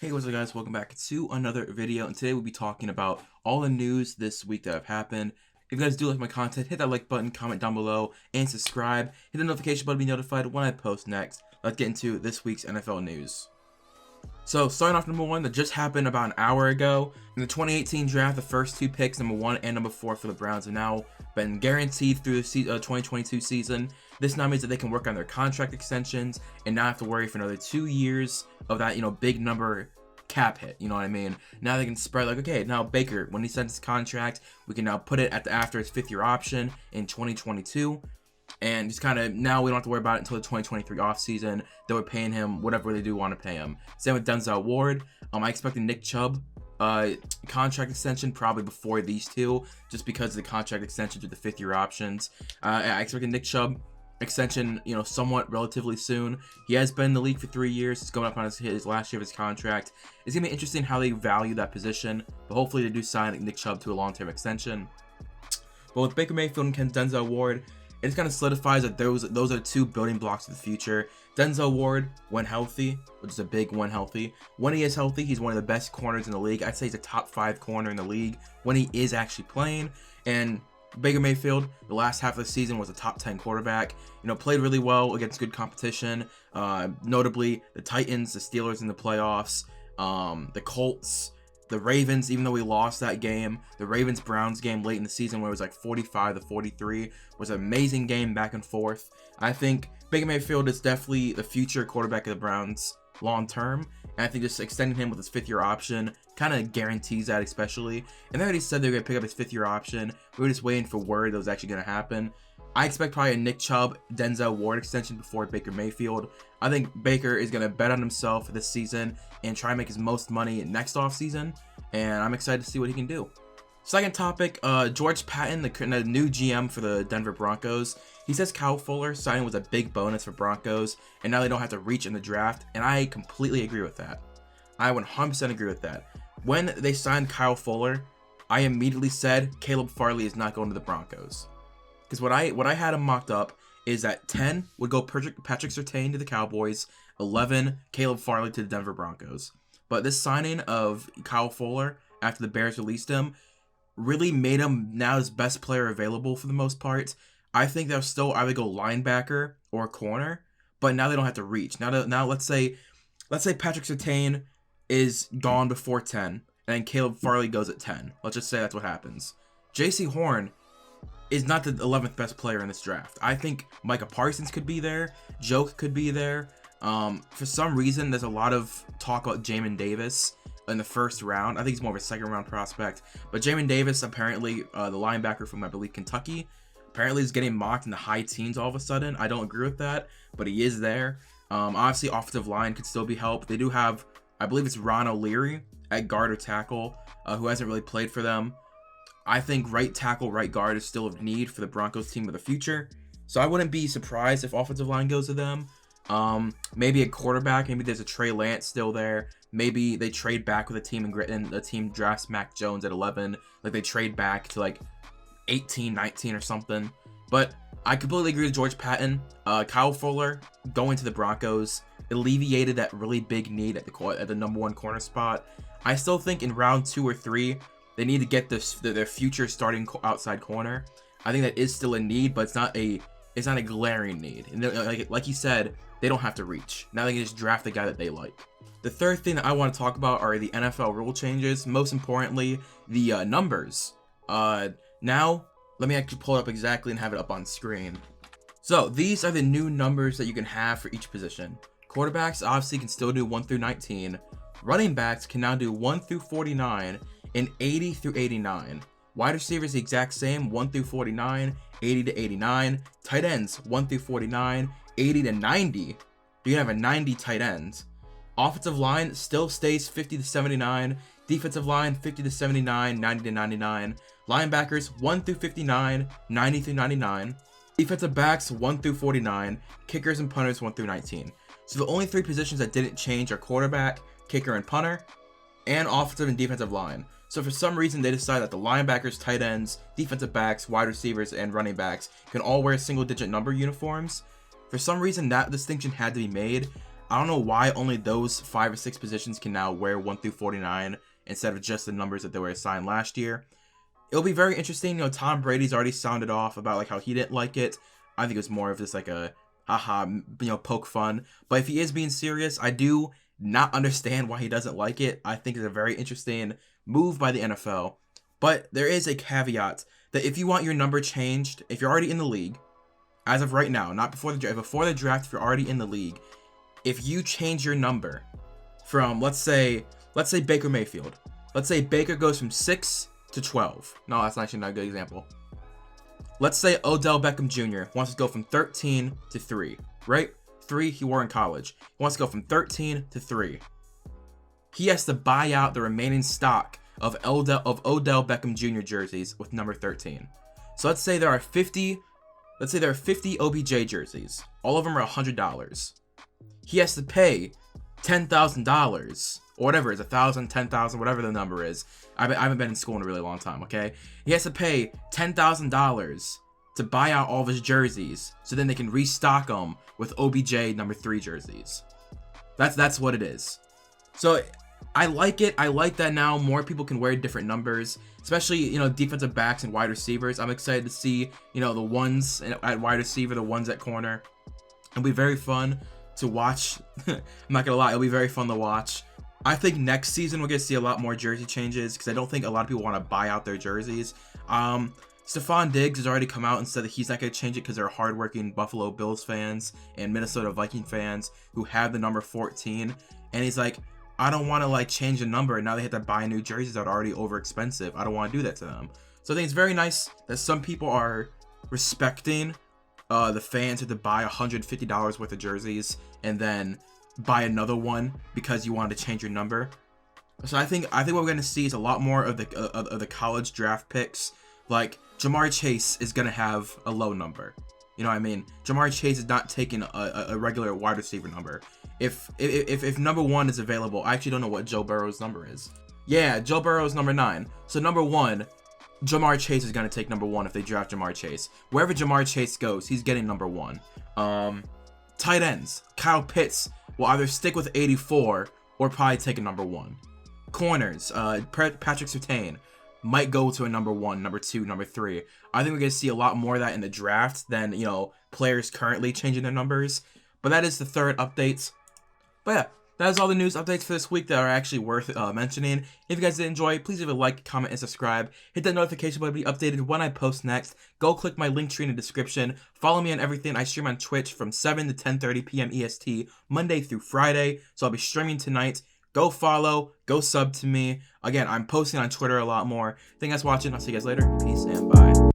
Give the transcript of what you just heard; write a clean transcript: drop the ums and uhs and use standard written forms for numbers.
Hey, what's up guys, welcome back to another video, and today we'll be talking about all the news this week that have happened. If you guys do like my content, hit that like button, comment down below, and subscribe. Hit the notification button to be notified when I post next. Let's get into this week's NFL news. So, starting off number one, that just happened about an hour ago. In the 2018 draft, the first two picks, number 1 and number 4 for the Browns, have now been guaranteed through the 2022 season. This now means that they can work on their contract extensions and not have to worry for another 2 years of that, big number cap hit. You know what I mean? Now they can spread, like, okay, now Baker, when he signs his contract, we can now put it at after his 5th-year option in 2022. And just kind of, now we don't have to worry about it until the 2023 offseason. They were paying him whatever they do want to pay him. Same with Denzel Ward. I expect the Nick Chubb contract extension probably before these two, just because of the contract extensions with the 5th-year options. I expect the Nick Chubb extension, somewhat relatively soon. He has been in the league for 3 years. He's going up on his last year of his contract. It's going to be interesting how they value that position, but hopefully they do sign Nick Chubb to a long-term extension. But with Baker Mayfield and Denzel Ward, it just kind of solidifies that those are two building blocks of the future. Denzel Ward, when healthy, which is a big when healthy. When he is healthy, he's one of the best corners in the league. I'd say he's a top 5 corner in the league when he is actually playing. And Baker Mayfield, the last half of the season, was a top 10 quarterback. Played really well against good competition. Notably, the Titans, the Steelers in the playoffs, the Colts, the Ravens, even though we lost that game, the Ravens-Browns game late in the season where it was like 45-43 was an amazing game back and forth. I think Baker Mayfield is definitely the future quarterback of the Browns long term, and I think just extending him with his 5th-year option kind of guarantees that, especially. And they already said they're going to pick up his 5th-year option. We were just waiting for word that was actually going to happen. I expect probably a Nick Chubb, Denzel Ward extension before Baker Mayfield. I think Baker is going to bet on himself this season and try and make his most money next offseason, and I'm excited to see what he can do. Second topic, George Patton, the new GM for the Denver Broncos. He says Kyle Fuller signing was a big bonus for Broncos, and now they don't have to reach in the draft, and I completely agree with that. I 100% agree with that. When they signed Kyle Fuller, I immediately said Caleb Farley is not going to the Broncos. Because what I had him mocked up is that 10 would go Patrick Surtain to the Cowboys, 11 Caleb Farley to the Denver Broncos. But this signing of Kyle Fuller after the Bears released him really made him now his best player available for the most part. I think they'll still either go linebacker or corner, but now they don't have to reach. Now let's say Patrick Surtain is gone before 10, and Caleb Farley goes at 10. Let's just say that's what happens. J.C. Horn is not the 11th best player in this draft. I think Micah Parsons could be there. Joke could be there. For some reason, there's a lot of talk about Jamin Davis in the first round. I think he's more of a second-round prospect. But Jamin Davis, apparently, the linebacker from, I believe, Kentucky, apparently is getting mocked in the high teens all of a sudden. I don't agree with that, but he is there. Obviously, offensive line could still be helped. They do have, I believe it's Ron O'Leary at guard or tackle, who hasn't really played for them. I think right tackle, right guard is still of need for the Broncos team of the future. So I wouldn't be surprised if offensive line goes to them. Maybe a quarterback. Maybe there's a Trey Lance still there. Maybe they trade back with a team and the team drafts Mac Jones at 11. Like they trade back to like 18, 19 or something. But I completely agree with George Patton. Kyle Fuller going to the Broncos alleviated that really big need at the number 1 corner spot. I still think in round 2 or 3, they need to get their future starting outside corner. I think that is still a need, but it's not a glaring need. And like you said, they don't have to reach. Now they can just draft the guy that they like. The third thing that I want to talk about are the NFL rule changes. Most importantly, the numbers. Now, let me actually pull it up exactly and have it up on screen. So these are the new numbers that you can have for each position. Quarterbacks obviously can still do 1 through 19. Running backs can now do 1 through 49 and 80 through 89. Wide receivers the exact same, 1 through 49, 80 to 89. Tight ends, 1 through 49, 80 to 90. You can have a 90 tight ends. Offensive line still stays 50 to 79. Defensive line, 50 to 79, 90 to 99. Linebackers, 1 through 59, 90 through 99. Defensive backs, 1 through 49. Kickers and punters, 1 through 19. So the only 3 positions that didn't change are quarterback, kicker, and punter, and offensive and defensive line. So for some reason, they decided that the linebackers, tight ends, defensive backs, wide receivers, and running backs can all wear single-digit number uniforms. For some reason, that distinction had to be made. I don't know why only those 5 or 6 positions can now wear 1 through 49 instead of just the numbers that they were assigned last year. It'll be very interesting. You know, Tom Brady's already sounded off about like how he didn't like it. I think it was more of just like a haha, you know, poke fun. But if he is being serious, I do not understand why he doesn't like it. I think it's a very interesting move by the NFL. But there is a caveat that if you want your number changed, if you're already in the league, as of right now, not before the draft, before the draft, if you're already in the league, if you change your number from, let's say Baker Mayfield. Let's say Baker goes from 6 to 12. No, that's actually not a good example. Let's say Odell Beckham Jr. wants to go from 13 to 3, right? 3 he wore in college. He wants to go from 13 to 3. He has to buy out the remaining stock of Odell Beckham Jr. jerseys with number 13. So let's say there are 50 OBJ jerseys. All of them are $100. He has to pay $10,000 or whatever it is, 1,000, 10,000, whatever the number is. I haven't been in school in a really long time, okay? He has to pay $10,000 to buy out all of his jerseys so then they can restock them with OBJ number 3 jerseys. That's what it is. So I like it. I like that now more people can wear different numbers, especially, you know, defensive backs and wide receivers. I'm excited to see, you know, the ones at wide receiver, the ones at corner. It'll be very fun to watch. I'm not gonna lie, it'll be very fun to watch. I think next season we're gonna see a lot more jersey changes because I don't think a lot of people want to buy out their jerseys. Stephon Diggs has already come out and said that he's not gonna change it because they're hardworking Buffalo Bills fans and Minnesota Viking fans who have the number 14, and he's like, I don't want to like change the number and now they have to buy new jerseys that are already over expensive. I don't want to do that to them. So I think it's very nice that some people are respecting the fans who have to buy $150 worth of jerseys and then buy another one because you wanted to change your number. So I think what we're gonna see is a lot more of the college draft picks. Like Jamar Chase is gonna have a low number. You know what I mean? Jamar Chase is not taking a regular wide receiver number. If number 1 is available, I actually don't know what Joe Burrow's number is. Yeah, Joe Burrow's number 9. So number 1, Jamar Chase is gonna take number 1 if they draft Jamar Chase. Wherever Jamar Chase goes, he's getting number 1. Tight ends, Kyle Pitts will either stick with 84 or probably take a number 1. Corners, Patrick Surtain might go to a number 1, number 2, number 3. I think we're gonna see a lot more of that in the draft than, you know, players currently changing their numbers. But that is the third update. But yeah, that is all the news updates for this week that are actually worth mentioning. If you guys did enjoy, please leave a like, comment, and subscribe. Hit that notification bell to be updated when I post next. Go click my link tree in the description. Follow me on everything. I stream on Twitch from 7 to 10:30 p.m. EST, Monday through Friday. So I'll be streaming tonight. Go follow, go sub to me. Again, I'm posting on Twitter a lot more. Thank you guys for watching. I'll see you guys later. Peace and bye.